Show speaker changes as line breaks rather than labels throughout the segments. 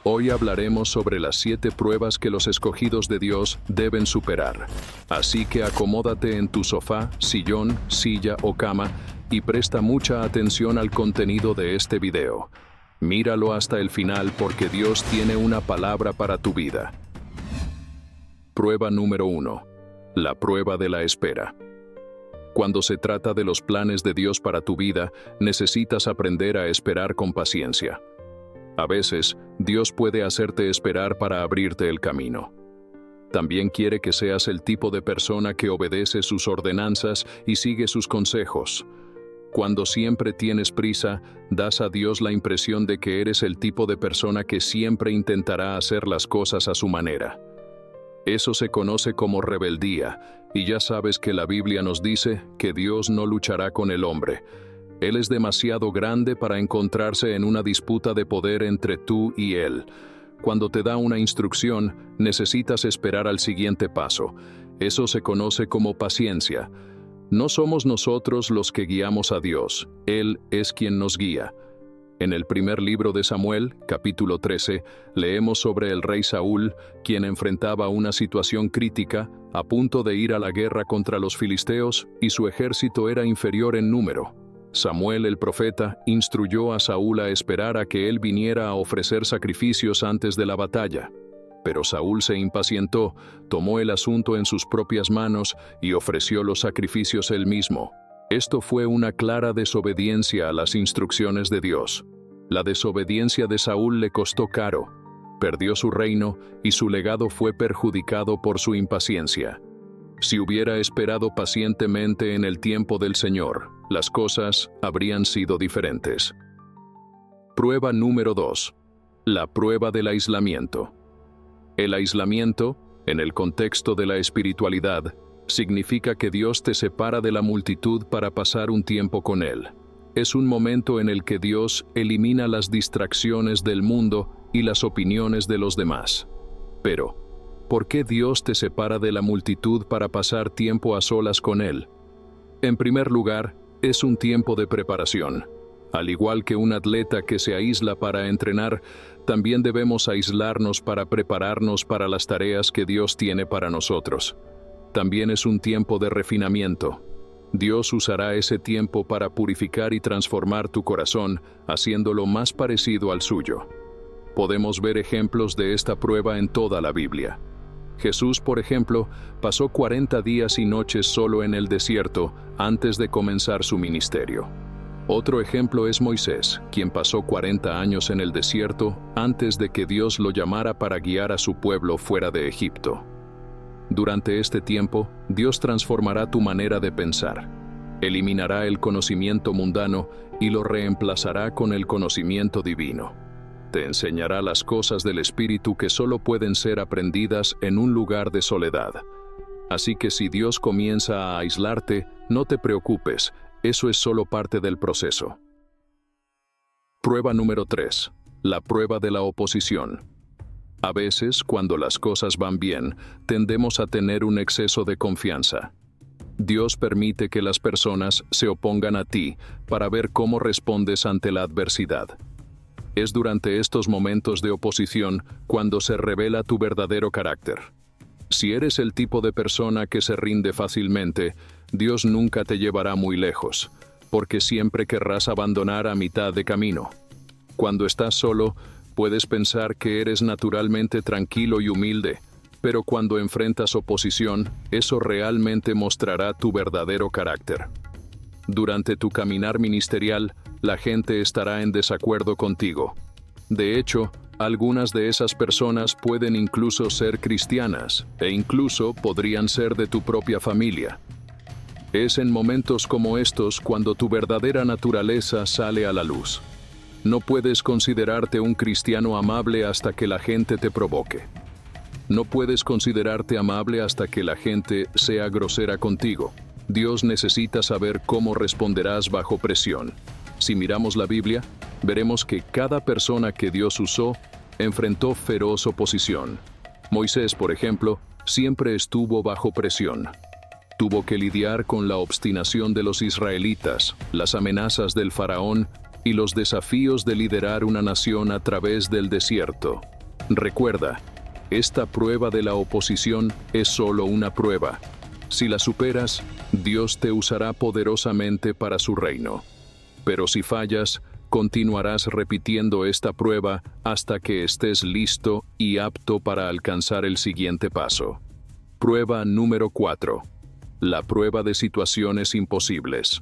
Hoy hablaremos sobre las 7 pruebas que los escogidos de Dios deben superar. Así que acomódate en tu sofá, sillón, silla o cama y presta mucha atención al contenido de este video. Míralo hasta el final porque Dios tiene una palabra para tu vida. Prueba número 1. La prueba de la espera. Cuando se trata de los planes de Dios para tu vida, necesitas aprender a esperar con paciencia. A veces, Dios puede hacerte esperar para abrirte el camino. También quiere que seas el tipo de persona que obedece sus ordenanzas y sigue sus consejos. Cuando siempre tienes prisa, das a Dios la impresión de que eres el tipo de persona que siempre intentará hacer las cosas a su manera. Eso se conoce como rebeldía, y ya sabes que la Biblia nos dice que Dios no luchará con el hombre. Él es demasiado grande para encontrarse en una disputa de poder entre tú y Él. Cuando te da una instrucción, necesitas esperar al siguiente paso. Eso se conoce como paciencia. No somos nosotros los que guiamos a Dios, Él es quien nos guía. En el primer libro de Samuel, capítulo 13, leemos sobre el rey Saúl, quien enfrentaba una situación crítica, a punto de ir a la guerra contra los filisteos, y su ejército era inferior en número. Samuel el profeta instruyó a Saúl a esperar a que él viniera a ofrecer sacrificios antes de la batalla. Pero Saúl se impacientó, tomó el asunto en sus propias manos y ofreció los sacrificios él mismo. Esto fue una clara desobediencia a las instrucciones de Dios. La desobediencia de Saúl le costó caro. Perdió su reino y su legado fue perjudicado por su impaciencia. Si hubiera esperado pacientemente en el tiempo del Señor, las cosas habrían sido diferentes. Prueba número 2. La prueba del aislamiento. El aislamiento, en el contexto de la espiritualidad, significa que Dios te separa de la multitud para pasar un tiempo con Él. Es un momento en el que Dios elimina las distracciones del mundo y las opiniones de los demás. Pero, ¿por qué Dios te separa de la multitud para pasar tiempo a solas con Él? En primer lugar, es un tiempo de preparación. Al igual que un atleta que se aísla para entrenar, también debemos aislarnos para prepararnos para las tareas que Dios tiene para nosotros. También es un tiempo de refinamiento. Dios usará ese tiempo para purificar y transformar tu corazón, haciéndolo más parecido al suyo. Podemos ver ejemplos de esta prueba en toda la Biblia. Jesús, por ejemplo, pasó 40 días y noches solo en el desierto antes de comenzar su ministerio. Otro ejemplo es Moisés, quien pasó 40 años en el desierto antes de que Dios lo llamara para guiar a su pueblo fuera de Egipto. Durante este tiempo, Dios transformará tu manera de pensar. Eliminará el conocimiento mundano y lo reemplazará con el conocimiento divino. Te enseñará las cosas del Espíritu que solo pueden ser aprendidas en un lugar de soledad. Así que si Dios comienza a aislarte, no te preocupes, eso es solo parte del proceso. Prueba número 3. La prueba de la oposición. A veces, cuando las cosas van bien, tendemos a tener un exceso de confianza. Dios permite que las personas se opongan a ti para ver cómo respondes ante la adversidad. Es durante estos momentos de oposición cuando se revela tu verdadero carácter. Si eres el tipo de persona que se rinde fácilmente, Dios nunca te llevará muy lejos, porque siempre querrás abandonar a mitad de camino. Cuando estás solo, puedes pensar que eres naturalmente tranquilo y humilde, pero cuando enfrentas oposición, eso realmente mostrará tu verdadero carácter. Durante tu caminar ministerial, la gente estará en desacuerdo contigo. De hecho, algunas de esas personas pueden incluso ser cristianas, e incluso podrían ser de tu propia familia. Es en momentos como estos cuando tu verdadera naturaleza sale a la luz. No puedes considerarte un cristiano amable hasta que la gente te provoque. No puedes considerarte amable hasta que la gente sea grosera contigo. Dios necesita saber cómo responderás bajo presión. Si miramos la Biblia, veremos que cada persona que Dios usó enfrentó feroz oposición. Moisés, por ejemplo, siempre estuvo bajo presión. Tuvo que lidiar con la obstinación de los israelitas, las amenazas del faraón y los desafíos de liderar una nación a través del desierto. Recuerda, esta prueba de la oposición es solo una prueba. Si la superas, Dios te usará poderosamente para su reino. Pero si fallas, continuarás repitiendo esta prueba hasta que estés listo y apto para alcanzar el siguiente paso. Prueba número 4. La prueba de situaciones imposibles.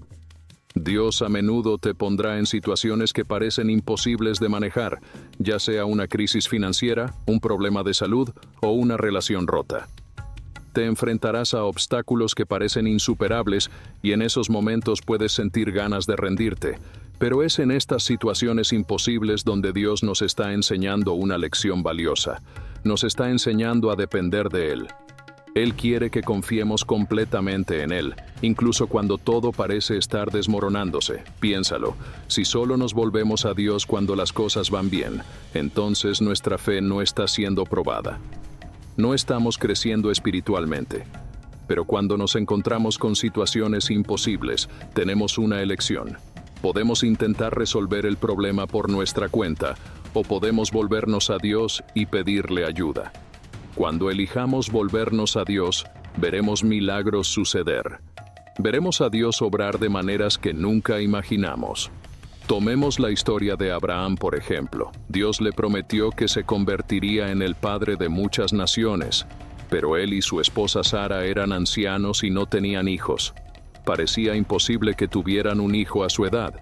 Dios a menudo te pondrá en situaciones que parecen imposibles de manejar, ya sea una crisis financiera, un problema de salud o una relación rota. Te enfrentarás a obstáculos que parecen insuperables y en esos momentos puedes sentir ganas de rendirte, pero es en estas situaciones imposibles donde Dios nos está enseñando una lección valiosa. Nos está enseñando a depender de Él. Él quiere que confiemos completamente en Él, incluso cuando todo parece estar desmoronándose. Piénsalo, si solo nos volvemos a Dios cuando las cosas van bien, entonces nuestra fe no está siendo probada. No estamos creciendo espiritualmente. Pero cuando nos encontramos con situaciones imposibles, tenemos una elección. Podemos intentar resolver el problema por nuestra cuenta, o podemos volvernos a Dios y pedirle ayuda. Cuando elijamos volvernos a Dios, veremos milagros suceder. Veremos a Dios obrar de maneras que nunca imaginamos. Tomemos la historia de Abraham, por ejemplo. Dios le prometió que se convertiría en el padre de muchas naciones, pero él y su esposa Sara eran ancianos y no tenían hijos. Parecía imposible que tuvieran un hijo a su edad,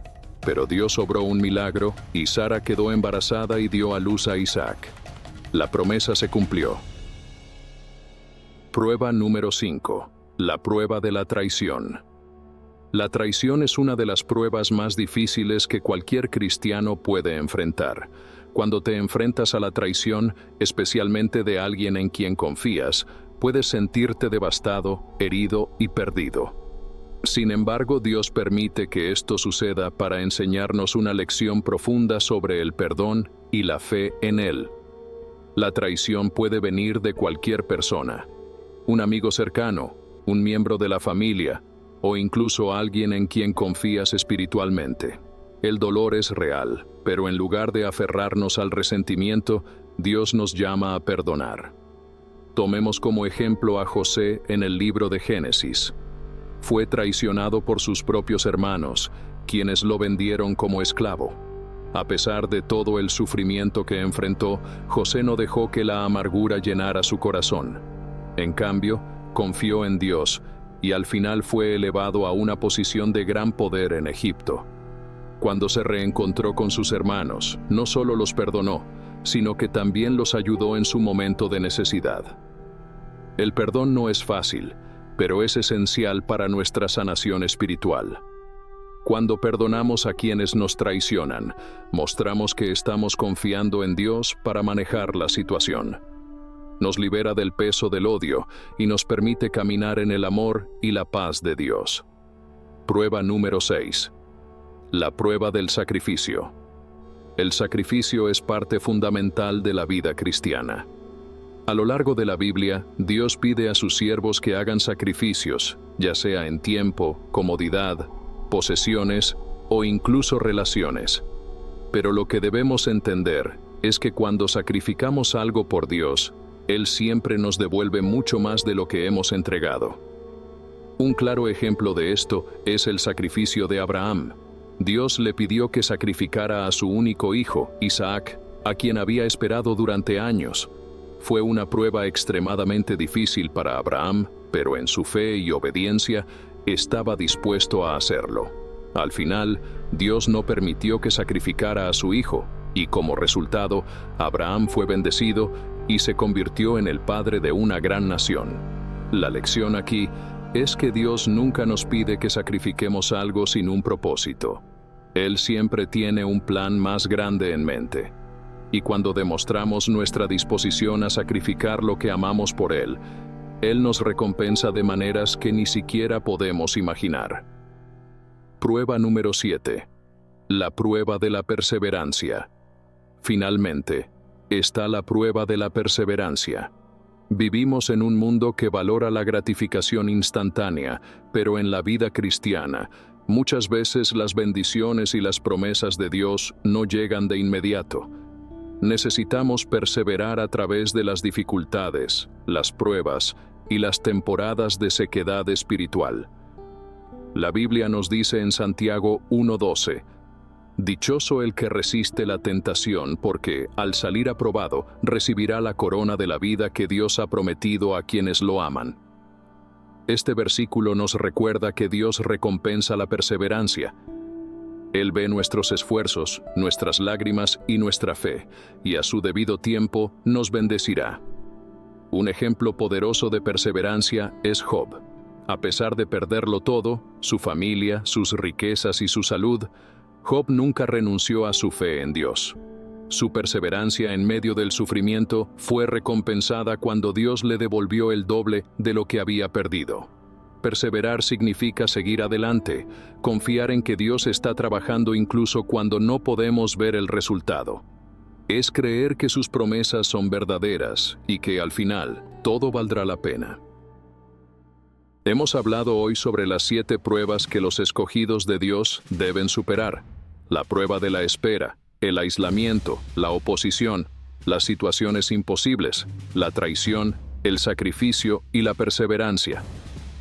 pero Dios obró un milagro y Sara quedó embarazada y dio a luz a Isaac. La promesa se cumplió. Prueba número 5. La prueba de la traición. La traición es una de las pruebas más difíciles que cualquier cristiano puede enfrentar. Cuando te enfrentas a la traición, especialmente de alguien en quien confías, puedes sentirte devastado, herido y perdido. Sin embargo, Dios permite que esto suceda para enseñarnos una lección profunda sobre el perdón y la fe en Él. La traición puede venir de cualquier persona. Un amigo cercano, un miembro de la familia, o incluso alguien en quien confías espiritualmente. El dolor es real, pero en lugar de aferrarnos al resentimiento, Dios nos llama a perdonar. Tomemos como ejemplo a José en el libro de Génesis. Fue traicionado por sus propios hermanos, quienes lo vendieron como esclavo. A pesar de todo el sufrimiento que enfrentó, José no dejó que la amargura llenara su corazón. En cambio, confió en Dios, y al final fue elevado a una posición de gran poder en Egipto. Cuando se reencontró con sus hermanos, no solo los perdonó, sino que también los ayudó en su momento de necesidad. El perdón no es fácil, pero es esencial para nuestra sanación espiritual. Cuando perdonamos a quienes nos traicionan, mostramos que estamos confiando en Dios para manejar la situación. Nos libera del peso del odio y nos permite caminar en el amor y la paz de Dios. Prueba número 6. La prueba del sacrificio. El sacrificio es parte fundamental de la vida cristiana. A lo largo de la Biblia, Dios pide a sus siervos que hagan sacrificios, ya sea en tiempo, comodidad, posesiones o incluso relaciones. Pero lo que debemos entender es que cuando sacrificamos algo por Dios, Él siempre nos devuelve mucho más de lo que hemos entregado. Un claro ejemplo de esto es el sacrificio de Abraham. Dios le pidió que sacrificara a su único hijo, Isaac, a quien había esperado durante años. Fue una prueba extremadamente difícil para Abraham, pero en su fe y obediencia estaba dispuesto a hacerlo. Al final, Dios no permitió que sacrificara a su hijo, y como resultado, Abraham fue bendecido y se convirtió en el padre de una gran nación. La lección aquí es que Dios nunca nos pide que sacrifiquemos algo sin un propósito. Él siempre tiene un plan más grande en mente. Y cuando demostramos nuestra disposición a sacrificar lo que amamos por Él, Él nos recompensa de maneras que ni siquiera podemos imaginar. Prueba número 7. La prueba de la perseverancia. Finalmente, está la prueba de la perseverancia. Vivimos en un mundo que valora la gratificación instantánea, pero en la vida cristiana, Muchas veces las bendiciones y las promesas de Dios no llegan de inmediato. Necesitamos perseverar a través de las dificultades, las pruebas y las temporadas de sequedad espiritual. La Biblia nos dice en Santiago 1:12, «Dichoso el que resiste la tentación, porque, al salir aprobado, recibirá la corona de la vida que Dios ha prometido a quienes lo aman». Este versículo nos recuerda que Dios recompensa la perseverancia. Él ve nuestros esfuerzos, nuestras lágrimas y nuestra fe, y a su debido tiempo nos bendecirá. Un ejemplo poderoso de perseverancia es Job. A pesar de perderlo todo, su familia, sus riquezas y su salud, Job nunca renunció a su fe en Dios. Su perseverancia en medio del sufrimiento fue recompensada cuando Dios le devolvió el doble de lo que había perdido. Perseverar significa seguir adelante, confiar en que Dios está trabajando incluso cuando no podemos ver el resultado. Es creer que sus promesas son verdaderas y que al final todo valdrá la pena. Hemos hablado hoy sobre las 7 pruebas que los escogidos de Dios deben superar. La prueba de la espera, el aislamiento, la oposición, las situaciones imposibles, la traición, el sacrificio y la perseverancia.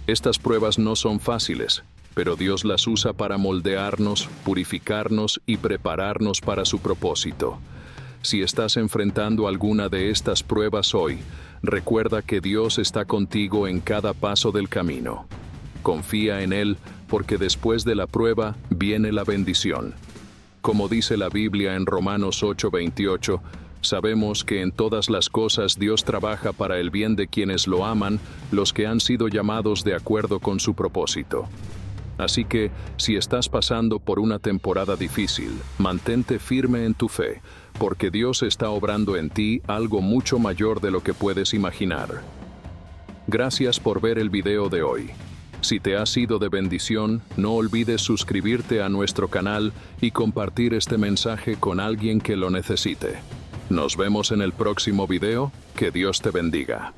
Estas pruebas no son fáciles, pero Dios las usa para moldearnos, purificarnos y prepararnos para su propósito. Si estás enfrentando alguna de estas pruebas hoy, recuerda que Dios está contigo en cada paso del camino. Confía en Él, porque después de la prueba viene la bendición. Como dice la Biblia en Romanos 8:28, sabemos que en todas las cosas Dios trabaja para el bien de quienes lo aman, los que han sido llamados de acuerdo con su propósito. Así que, si estás pasando por una temporada difícil, mantente firme en tu fe, porque Dios está obrando en ti algo mucho mayor de lo que puedes imaginar. Gracias por ver el video de hoy. Si te ha sido de bendición, no olvides suscribirte a nuestro canal y compartir este mensaje con alguien que lo necesite. Nos vemos en el próximo video. Que Dios te bendiga.